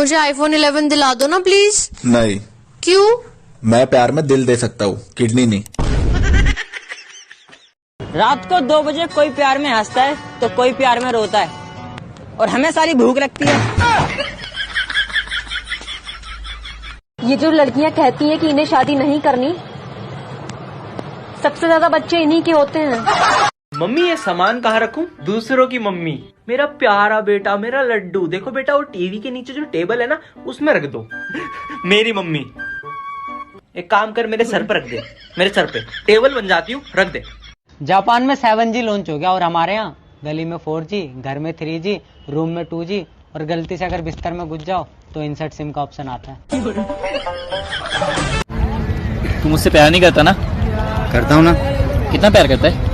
मुझे iPhone 11 दिला दो ना प्लीज। नहीं। क्यों? मैं प्यार में दिल दे सकता हूँ, किडनी नहीं। रात को 2 बजे कोई प्यार में हंसता है तो कोई प्यार में रोता है, और हमें सारी भूख लगती है। ये जो लड़कियां कहती हैं कि इन्हें शादी नहीं करनी, सबसे ज्यादा बच्चे इन्हीं के होते हैं। मम्मी ये सामान कहाँ रखूं? दूसरों की मम्मी। मेरा प्यारा बेटा, मेरा लड्डू। देखो बेटा, वो टीवी के नीचे जो टेबल है ना, उसमें रख दो। मेरी मम्मी। एक काम कर, मेरे सर पर रख दे, मेरे सर पे टेबल बन जाती हूँ, रख दे। जापान में 7G लॉन्च हो गया और हमारे यहाँ गली में 4G, घर में 3G, रूम में 2G, और गलती से अगर बिस्तर में घुस जाओ तो इंसर्ट सिम का ऑप्शन आता है। तू मुझसे प्यार नहीं करता ना? करता हूँ ना। कितना प्यार करता है?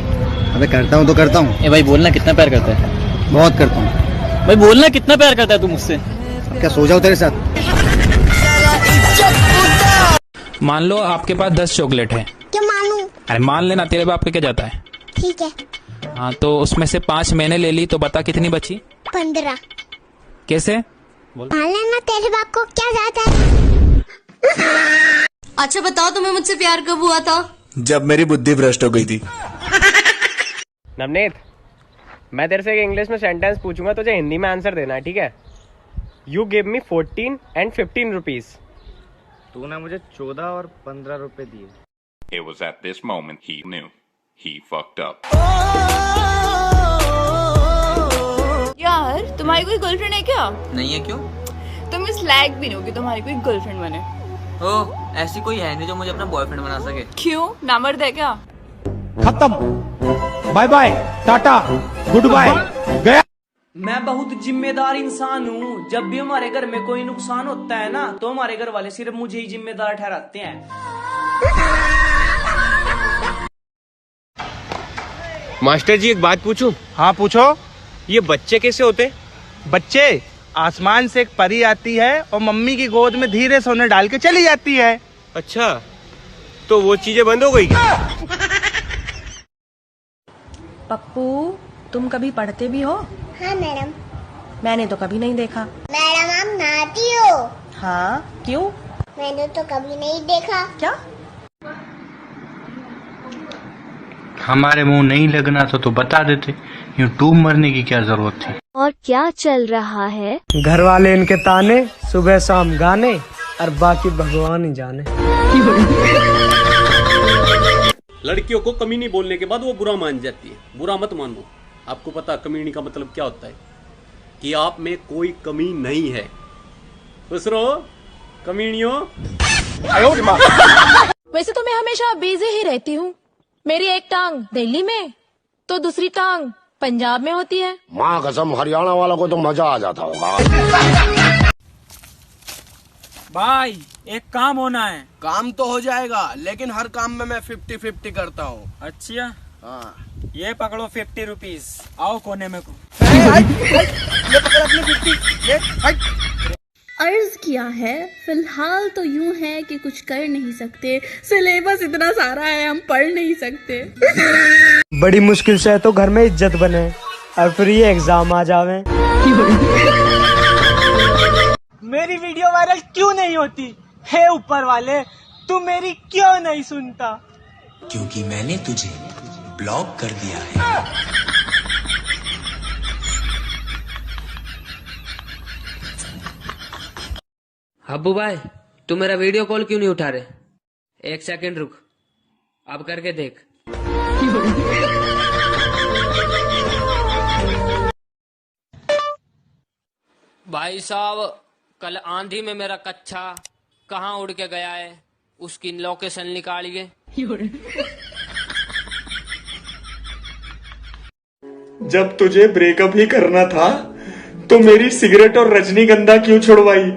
अबे करता हूँ तो करता हूँ। ए भाई बोलना, कितना प्यार करता है? बहुत करता हूँ। भाई बोलना, कितना प्यार करता है तू मुझसे? क्या सो जाओ तेरे साथ? मान लो आपके पास 10 चॉकलेट है। क्या मानूं? अरे मान लेना, तेरे बाप का क्या जाता है? ठीक है। हाँ, तो उसमें से 5 मैंने ले ली, तो बता कितनी बची? 15। कैसे? मान लेना तेरे बाप को क्या जाता है। अच्छा बताओ, तुम्हें मुझसे प्यार कब हुआ था? जब मेरी बुद्धि भ्रष्ट हो गई थी। नवनीत, मैं तेरे से एक इंग्लिश में सेंटेंस पूछूंगा, तुझे हिंदी में आंसर देना है, ठीक है? You give me 14 and 15 rupees. तूने मुझे 14 और 15 रुपए दिए। It was at this moment he knew he fucked up. यार, तुम्हारी कोई गर्लफ्रेंड है क्या? नहीं है। क्यों? तुम इस लायक भी नहीं हो कि तुम्हारी कोई गर्लफ्रेंड बने। ओह, ऐसी कोई है नहीं जो मुझे अपना बॉयफ्रेंड बना सके। क्यों? नामर्द है क्या? खत्म, bye bye, tata, good bye, गया। मैं बहुत जिम्मेदार इंसान हूँ। जब भी हमारे घर में कोई नुकसान होता है ना, तो हमारे घर वाले सिर्फ मुझे ही जिम्मेदार ठहराते हैं। मास्टर जी, एक बात पूछूं? हाँ पूछो। ये बच्चे कैसे होते? बच्चे, आसमान से एक परी आती है और मम्मी की गोद में धीरे से उन्हें डाल के चली जाती है। अच्छा, तो वो चीजें बंद हो गई क्या? पप्पू, तुम कभी पढ़ते भी हो? हाँ मैडम। मैंने तो कभी नहीं देखा। मैडम आप नहाती हो? हाँ, क्यों? मैंने तो कभी नहीं देखा। क्या? हमारे मुंह नहीं लगना तो बता देते, यूं डूब मरने की क्या जरूरत थी। और क्या चल रहा है? घर वाले इनके ताने, सुबह शाम गाने, और बाकी भगवान ही जाने। लड़कियों को कमीनी बोलने के बाद वो बुरा मान जाती है। बुरा मत मानो। आपको पता कमीनी का मतलब क्या होता है? कि आप में कोई कमी नहीं है। खुश रहो कमीनियों। वैसे तो मैं हमेशा बिजी ही रहती हूँ। मेरी एक टांग दिल्ली में तो दूसरी टांग पंजाब में होती है। माँ कसम, हरियाणा वालों को तो मजा आ जाता होगा। भाई, एक काम होना है। काम तो हो जाएगा, लेकिन हर काम में मैं 50-50 करता हूँ। अच्छा, हाँ। ये पकड़ो 50 रुपीज। आओ कोने में को। ये पकड़ अपनी 50। ये अर्ज किया है, फिलहाल तो यूं है कि कुछ कर नहीं सकते। सिलेबस इतना सारा है, हम पढ़ नहीं सकते। बड़ी मुश्किल से तो घर में इज्जत बने, और फिर ये एग्जाम आ जावे। मेरी वीडियो वायरल क्यों नहीं होती? हे ऊपर वाले, तू मेरी क्यों नहीं सुनता? क्योंकि मैंने तुझे ब्लॉक कर दिया है। हब्बू भाई, तू मेरा वीडियो कॉल क्यों नहीं उठा रहे? 1 सेकंड रुक, अब करके देख। भाई साहब, कल आंधी में मेरा कच्छा कहाँ उड़ के गया है, उसकी लोकेशन निकालिए। जब तुझे ब्रेकअप ही करना था तो मेरी सिगरेट और रजनीगंधा क्यों छुड़वाई?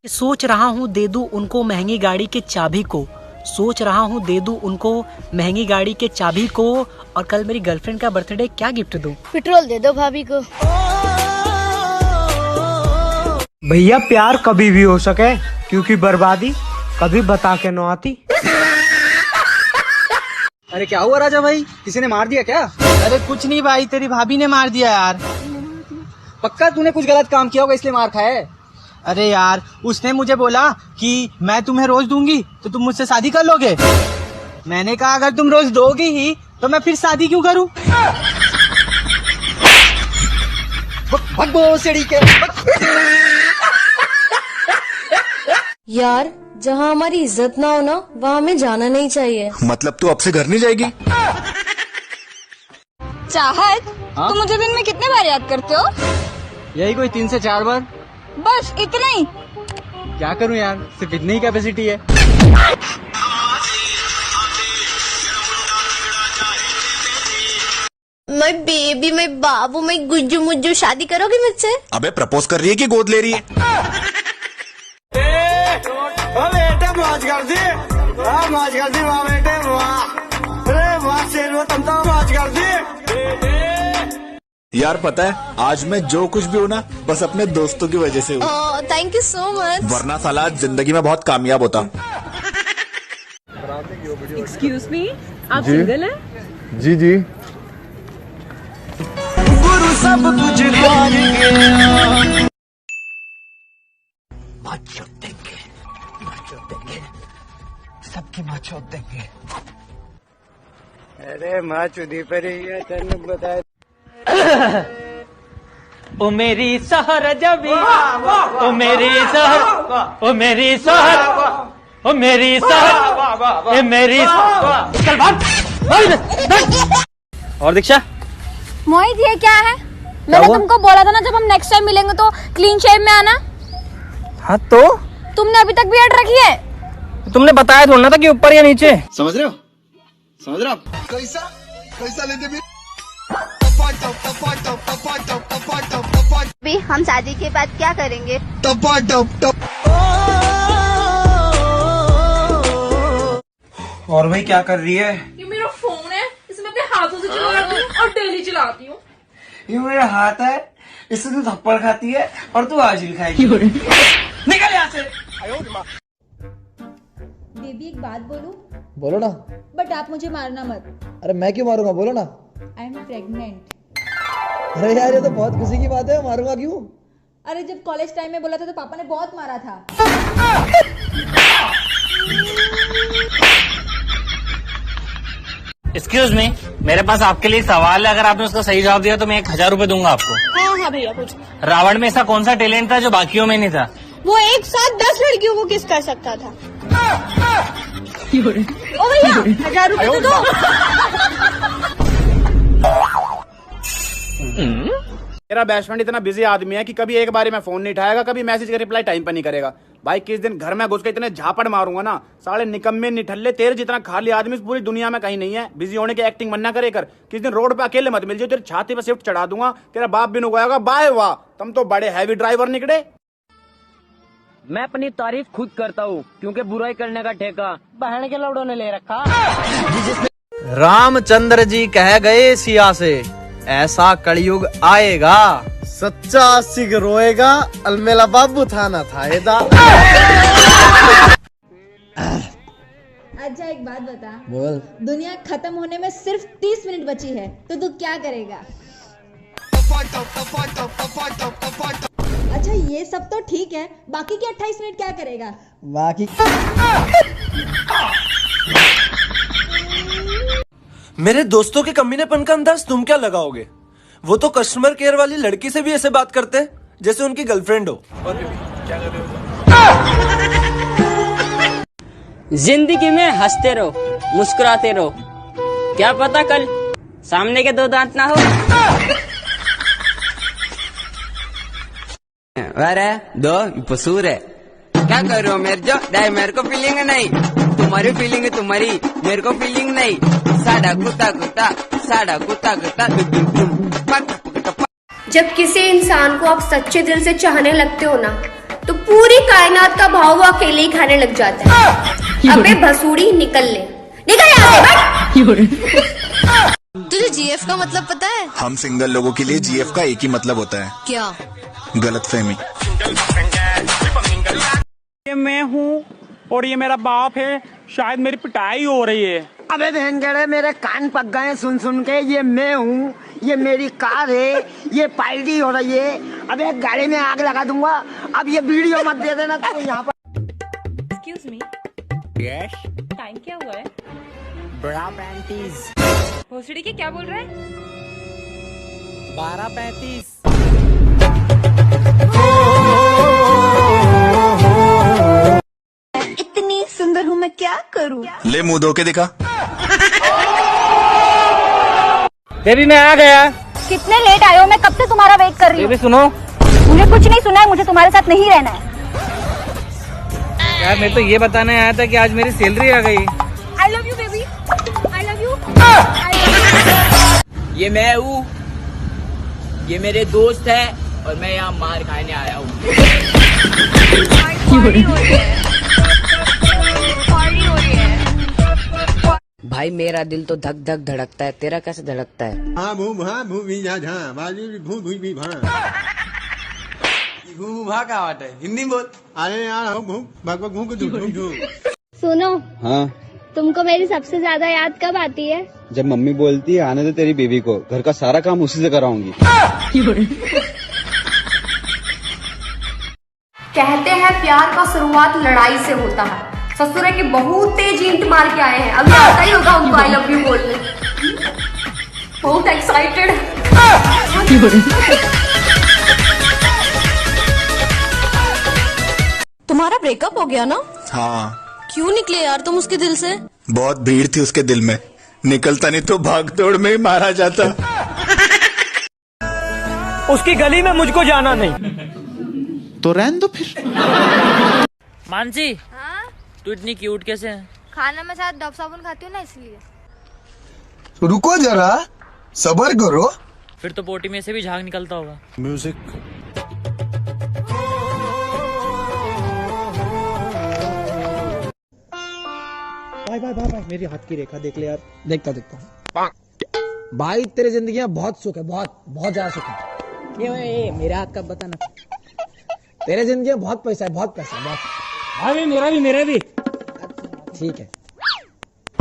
सोच रहा हूँ दे दूं उनको महंगी गाड़ी के चाबी को, सोच रहा हूँ दे दूं उनको महंगी गाड़ी के चाबी को, और कल मेरी गर्लफ्रेंड का बर्थडे क्या गिफ्ट दूं? पेट्रोल दे दो भाभी को। भैया प्यार कभी भी हो सके, क्योंकि बर्बादी कभी बता के न आती। अरे क्या हुआ राजा भाई, किसी ने मार दिया क्या? अरे कुछ नहीं भाई, तेरी भाभी ने मार दिया यार। पक्का तूने कुछ गलत काम किया होगा इसलिए मार खाया है? अरे यार उसने मुझे बोला कि मैं तुम्हें रोज दूंगी तो तुम मुझसे शादी कर लोगे। मैंने कहा अगर तुम रोज दोगी ही तो मैं फिर शादी क्यों करूं? भगो सीढ़ी के। यार जहाँ हमारी इज्जत ना हो ना वहाँ हमें जाना नहीं चाहिए। मतलब तू अब से घर नहीं जाएगी? चाहत, तुम मुझे दिन में कितने बार याद करते हो? यही कोई 3 से 4 बार। बस इतना ही? क्या करूं यार, सिर्फ इतनी ही कैपेसिटी है। मैं बेबी, मैं बाबू, मैं गुज्जू मुज्जू, शादी करोगी मुझसे? अबे प्रपोज कर रही है कि गोद ले रही है? बेटे मौज कर दी, मौज कर दी वाह बेटे वाह, अरे वाह शेर तुम तो मौज कर दी। यार पता है आज मैं जो कुछ भी हूँ ना बस अपने दोस्तों की वजह से हूँ। Thank you so much. वरना साला जिंदगी में बहुत कामयाब होता। एक्सक्यूज मी, आप सिंगल हैं? जी जी। गुरु सब कुछ सबकी माँ चोद देंगे। अरे माँ चुदी पर ही है, तेन बता। ओ मेरी सहर जबी, ओ मेरी सहर, ओ मेरी सहर, ओ मेरी सहर, ए मेरी चल भाग। और दीक्षा? मोहित ये क्या है? मैंने तुमको बोला था ना जब हम नेक्स्ट टाइम मिलेंगे तो क्लीन शेव में आना। हाँ तो तुमने अभी तक बियर्ड रखी है? तुमने बताया थोड़ा ना था कि ऊपर या नीचे। समझ रहे हो? समझ रहे हो आप? कैसा कैसा लेते भी? अभी हम शादी के बाद क्या करेंगे? टपा टप टप। और भाई क्या कर रही है? ये मेरा फोन है, इसे मैं अपने हाथों से चलाती हूँ और डेली चलाती हूँ। ये मेरा हाथ है, इससे तू थप्पड़ खाती है और तू आज भी खाएगी। निकल यहाँ से। बेबी एक बात बोलूं? बोलो ना। बट आप मुझे मारना मत। अरे मैं क्यों मारूंगा, बोलो ना। I am pregnant. अरे यार ये तो बहुत खुशी की बात है, मारूंगा क्यों? अरे जब कॉलेज टाइम में बोला था तो पापा ने बहुत मारा था। एक्सक्यूज मी, मेरे पास आपके लिए सवाल है, अगर आपने उसका सही जवाब दिया तो मैं 1000 रुपए दूंगा आपको। हाँ भैया पूछ। रावण में ऐसा कौन सा टैलेंट था जो बाकियों में नहीं था? वो एक साथ 10 लड़कियों को किस कर सकता था? ओ भैया 1000 रुपए तो दो। मेरा बेस्ट फ्रेंड इतना बिजी आदमी है कि कभी एक बारी में फोन नहीं उठाएगा, कभी मैसेज का रिप्लाई टाइम पर नहीं करेगा। भाई किस दिन घर में घुस के इतने झापड़ मारूंगा ना, साले निकम्मे निठल्ले, तेरे जितना खाली आदमी इस पूरी दुनिया में कहीं नहीं है। बिजी होने की एक्टिंग मत ना करे कर। किस दिन रोड पे अकेले मत मिल जाओ, तेरी छाती पे शिफ्ट चढ़ा दूंगा, तेरा बाप भी नुगाएगा। बाय वाह, तुम तो बड़े हैवी ड्राइवर निकले। मैं अपनी तारीफ खुद करता हूँ क्योंकि बुराई करने का ठेका बहन के लौड़ों ने ले रखा। रामचंद्र जी कह गए सिया से, ऐसा कलयुग आएगा, सच्चा सिख रोएगा, अलमेला बाबू थाना थाएदा। अच्छा एक बात बता। बोल। दुनिया खत्म होने में सिर्फ 30 मिनट बची है तो तू क्या करेगा? अच्छा ये सब तो ठीक है, बाकी के 28 मिनट क्या करेगा? बाकी मेरे दोस्तों के कमीनेपन का अंदाज तुम क्या लगाओगे? वो तो कस्टमर केयर वाली लड़की से भी ऐसे बात करते हैं जैसे उनकी गर्लफ्रेंड हो। और क्या कर रहे हो? जिंदगी में हंसते रहो, मुस्कुराते रहो, क्या पता कल सामने के 2 दांत ना हो। अरे 2 पसूर है, क्या कर रहे हो? मेरे को फीलिंग नहीं, तुम्हारी फीलिंग है तुम्हारी, मेरे को फीलिंग नहीं। साड़ा कुत्ता कुत्ता, साड़ा कुत्ता कुत्ता। जब किसी इंसान को आप सच्चे दिल से चाहने लगते हो ना तो पूरी कायनात का भाव वो अकेले ही खाने लग जाता है। अबे भसूड़ी निकल ले, निकल यहाँ से। तुझे जीएफ का मतलब पता है? हम सिंगल लोगों के लिए जीएफ का एक ही मतलब होता है। क्या? गलतफहमी। ये मैं हूँ और ये मेरा बाप है, शायद मेरी पिटाई हो रही है। अबे बहनगड़े मेरे कान पक गए सुन सुन के। ये मैं हूँ, ये मेरी कार है, ये पार्टी हो रही है। अबे गाड़ी में आग लगा दूंगा। अब ये वीडियो मत दे देना तो यहाँ पर। एक्सक्यूज मी, यस, टाइम क्या हुआ है? बड़ा 35। भोसड़ी के क्या बोल रहा है? 12:35। इतनी सुंदर हूँ मैं, क्या करूँ? ले मुंह धो के दिखा। बेबी मैं आ गया। कितने लेट आए हो? मैं कब से तुम्हारा वेट कर रही हूँ। बेबी सुनो, मुझे कुछ नहीं सुना है, मुझे तुम्हारे साथ नहीं रहना है। यार मैं तो ये बताने आया था कि आज मेरी सैलरी आ गई। I love you baby, I love you. ये मैं हूँ, ये मेरे दोस्त है और मैं यहाँ मार खाने आया हूँ। भाई मेरा दिल तो धक धक धड़कता है, तेरा कैसे धड़कता है? हाँ भू भी जा भू भी भूभा का बात है, हिंदी बोल। अरे यार भू। सुनो, हाँ तुमको मेरी सबसे ज्यादा याद कब आती है? जब मम्मी बोलती है आने दे तेरी बेबी को, घर का सारा काम उसी से कराऊंगी। कहते हैं प्यार का शुरुआत लड़ाई से होता है। ससुरे के बहुत तेज ईंट मार के आए हैं, अभी आता ही होगा उनको आई लव यू बोलने। बहुत एक्साइटेड। तुम्हारा ब्रेकअप हो गया ना? हाँ, क्यों निकले यार तुम उसके दिल से? बहुत भीड़ थी उसके दिल में, निकलता नहीं तो भाग दौड़ में ही मारा जाता। उसकी गली में मुझको जाना नहीं। तो रहने दो फिर। मानसी, तू इतनी क्यूट कैसे है? खाना में साथ डब साबुन खाती हूँ ना, इसलिए। रुको जरा, सबर करो। फिर तो पोटी में से भी झाग निकलता होगा। म्यूजिक। भाई मेरी हाथ की रेखा देख ले यार। देखता हूँ भाई, तेरे जिंदगी में बहुत सुख है, बहुत ज्यादा सुख है। ये मेरे हाथ का बता ना। तेरे जिंदगी में बहुत पैसा है, बहुत। भाई मेरा भी। ठीक है।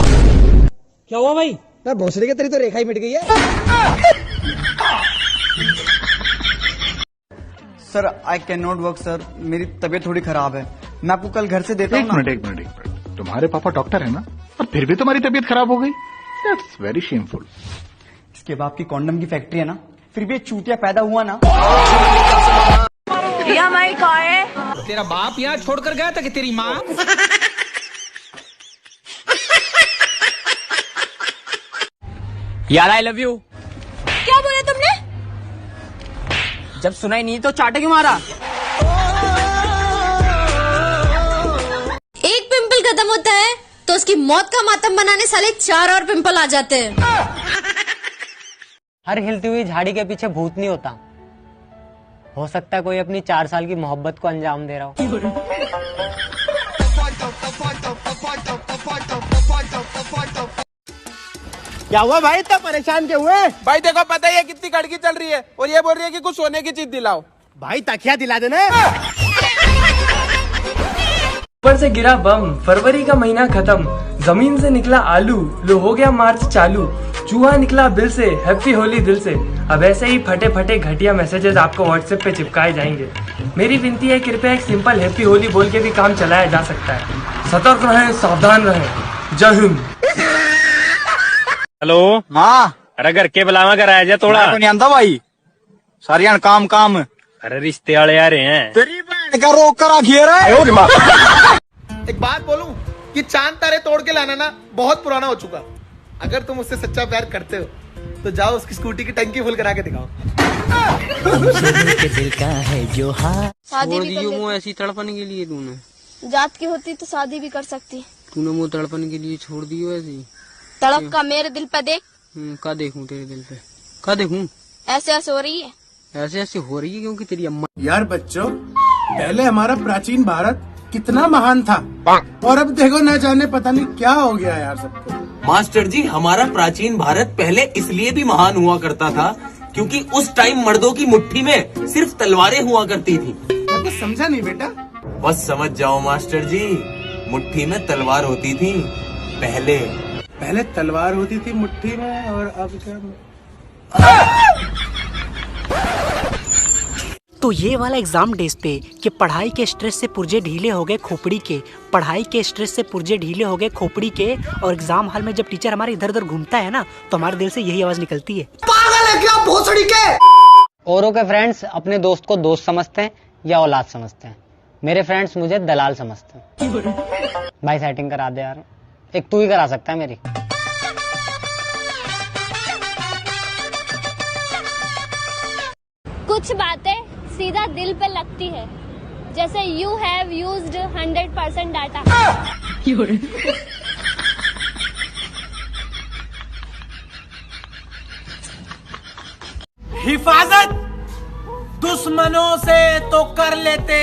क्या हुआ भाई? यार भोसड़ी के तेरी तो रेखा ही मिट गई है। Sir I can not work sir, मेरी तबीयत थोड़ी खराब है। मैं आपको कल घर से देता हूँ। एक मिनट। तुम्हारे पापा डॉक्टर है ना, और फिर भी तुम्हारी तबीयत खराब हो गई। That's very shameful. इसके बाप की कॉन्डम की फैक्ट्री है ना, फिर भी एक चूतिया पैदा हुआ ना। ये हमारी कार है। तेरा बाप यहाँ छोड़कर गया था कि तेरी माँ? यार आई लव यू। क्या बोला तुमने? जब सुनाई नहीं तो चाटे क्यों मारा? एक पिंपल खत्म होता है तो उसकी मौत का मातम बनाने साले 4 और पिंपल आ जाते हैं। हर हिलती हुई झाड़ी के पीछे भूत नहीं होता। हो सकता है कोई अपनी 4 साल की मोहब्बत को अंजाम दे रहा हो। क्या हुआ भाई, इतना परेशान क्यों हुए? भाई देखो, पता ही है कितनी कड़की चल रही है, और ये बोल रही है कि कुछ सोने की चीज दिलाओ। भाई तकिया दिला देना। ऊपर से गिरा बम, फरवरी का महीना खत्म, जमीन से निकला आलू, लो हो गया मार्च चालू, चूहा निकला बिल से, हैप्पी होली दिल से। अब ऐसे ही फटे फटे घटिया मैसेजेस आपको व्हाट्सएप पे चिपकाए जाएंगे। मेरी विनती है, कृपया एक सिंपल हैप्पी होली बोल के भी काम चलाया जा सकता है। सतर्क रहें, सावधान रहें। जय हिंद। हेलो। हाँ, अरे घर के बुलावा कर आया जा थोड़ा। तो नहीं आंदा भाई, सारियां काम। अरे रिश्ते वाले आ रहे हैं। तेरी बहन का रोक कर आखिए रहा। एक बात बोलूं कि चांद तारे तोड़ के लाना ना बहुत पुराना हो चुका। अगर तुम उससे सच्चा प्यार करते हो तो जाओ उसकी स्कूटी की टंकी फुल करा के दिखाओ। के दिल का है जो हाँ। शादी भी कर मुँह ऐसी तड़पने के लिए तूने? जात की होती तो शादी भी कर सकती। तूने मुँह तड़पने के लिए छोड़ दी ऐसी? तड़प का मेरे दिल पे देख। क्या देखूं तेरे दिल पे? क्या देखूं? ऐसे ऐसे हो रही है। ऐसे हो रही है क्योंकि तेरी अम्मा। यार बच्चों, पहले हमारा प्राचीन भारत कितना महान था, और अब देखो ना जाने पता नहीं क्या हो गया यार सबको। मास्टर जी, हमारा प्राचीन भारत पहले इसलिए भी महान हुआ करता था क्योंकि उस टाइम मर्दों की मुट्ठी में सिर्फ तलवारें हुआ करती थी। मैं तो समझा नहीं बेटा। बस समझ जाओ मास्टर जी, मुट्ठी में तलवार होती थी पहले। पहले तलवार होती थी मुट्ठी में और अब क्या। तो ये वाला एग्जाम डेज पे कि पढ़ाई के स्ट्रेस से पुर्जे ढीले हो गए खोपड़ी के, पढ़ाई के स्ट्रेस से पुर्जे ढीले हो गए खोपड़ी के, और एग्जाम हॉल में जब टीचर हमारे इधर उधर घूमता है ना तो हमारे दिल से यही आवाज निकलती है, पागल है क्या भोसड़ी के। औरों के फ्रेंड्स अपने दोस्त को दोस्त समझते हैं या औलाद समझते हैं, मेरे फ्रेंड्स मुझे दलाल समझते हैं। भाई सेटिंग करा दे यार, एक तू ही करा सकता है मेरी। कुछ बातें सीधा दिल पे लगती है, जैसे यू हैव यूज्ड 100% डाटा। हिफाजत दुश्मनों से तो कर लेते,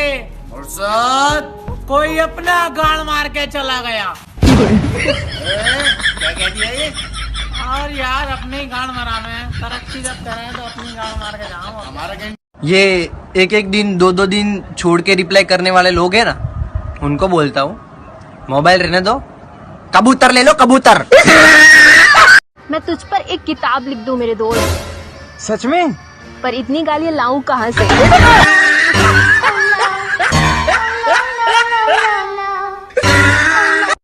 और साथ कोई अपना गाड़ मार के चला गया। क्या कह दिया ये? और यार अपने ही गाड़ मराना है, तरक्की जब करें तो अपनी गाड़ मार के जाओ। हमारा ये एक एक दिन दो दो दिन छोड़ के रिप्लाई करने वाले लोग हैं ना, उनको बोलता हूँ मोबाइल रहने दो, कबूतर ले लो कबूतर। मैं तुझ पर एक किताब लिख दूं मेरे दोस्त। सच में? पर इतनी गालियां लाऊं कहाँ से?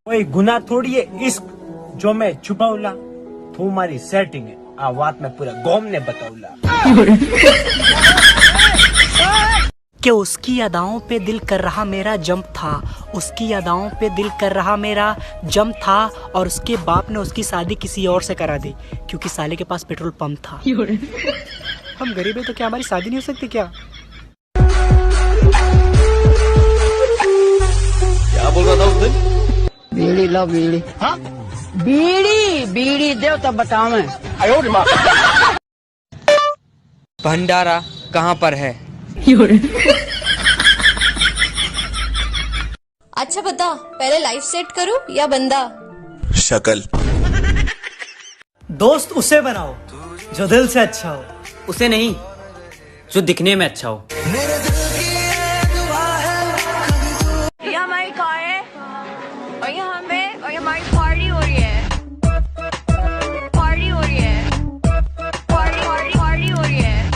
कोई गुनाह थोड़ी है इश्क जो मैं छुपाऊला, तुम्हारी सेटिंग है आवाज में पूरा गौम ने बताऊला। कि उसकी यादाओं पे दिल कर रहा मेरा जंप था, उसकी यादाओं पे दिल कर रहा मेरा जंप था, और उसके बाप ने उसकी शादी किसी और से करा दी क्योंकि साले के पास पेट्रोल पंप था। हम गरीब हैं तो क्या हमारी शादी नहीं हो सकती क्या? क्या बोल रहा था उस दिन? बीड़ी लो बीड़ी। हाँ? बीड़ी बीड़ी दे तब बताओ मैं। भंडारा कहाँ पर है? अच्छा बता, पहले लाइफ सेट करूं या बंदा? शक्ल। दोस्त उसे बनाओ जो दिल से अच्छा हो, उसे नहीं जो दिखने में अच्छा हो। ये हमारी कार है और ये हमें और ये हमारी पार्टी हो रही है। पार्टी हो रही है, पार्टी पार्टी पार्टी हो रही है,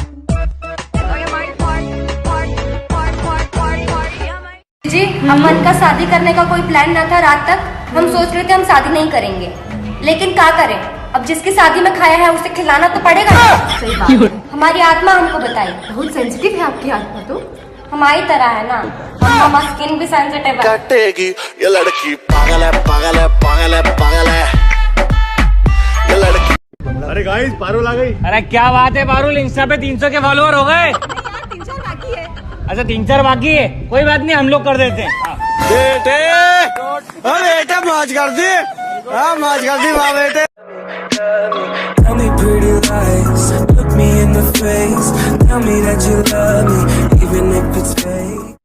और ये हमारी पार्टी। जी अमन का शादी करने का कोई प्लान न था। रात तक हम सोच रहे थे हम शादी नहीं करेंगे, लेकिन क्या करें, अब जिसकी शादी में खाया है उसे खिलाना तो पड़ेगा ना। सही बात। हमारी आत्मा हमको बताई। बहुत सेंसिटिव है आपकी आत्मा तो। हमारी तरह है ना, हमारा स्किन भी सेंसिटिव है। काटेगी ये लड़की, पागल है पागल है पागल है पागल है ये लड़की। अरे गाइस पारुल आ गई। अरे क्या बात है पारुल, इंस्टा पे 300 के फॉलोअर हो गए। अच्छा 3-4 बाकी है, कोई बात नहीं हम लोग कर देते हैं। बेटे बेटे मौज कर दी, मौज कर दी वाह बेटे। Tell me pretty lies, look me in the face, tell me that you love me, even if it's fake.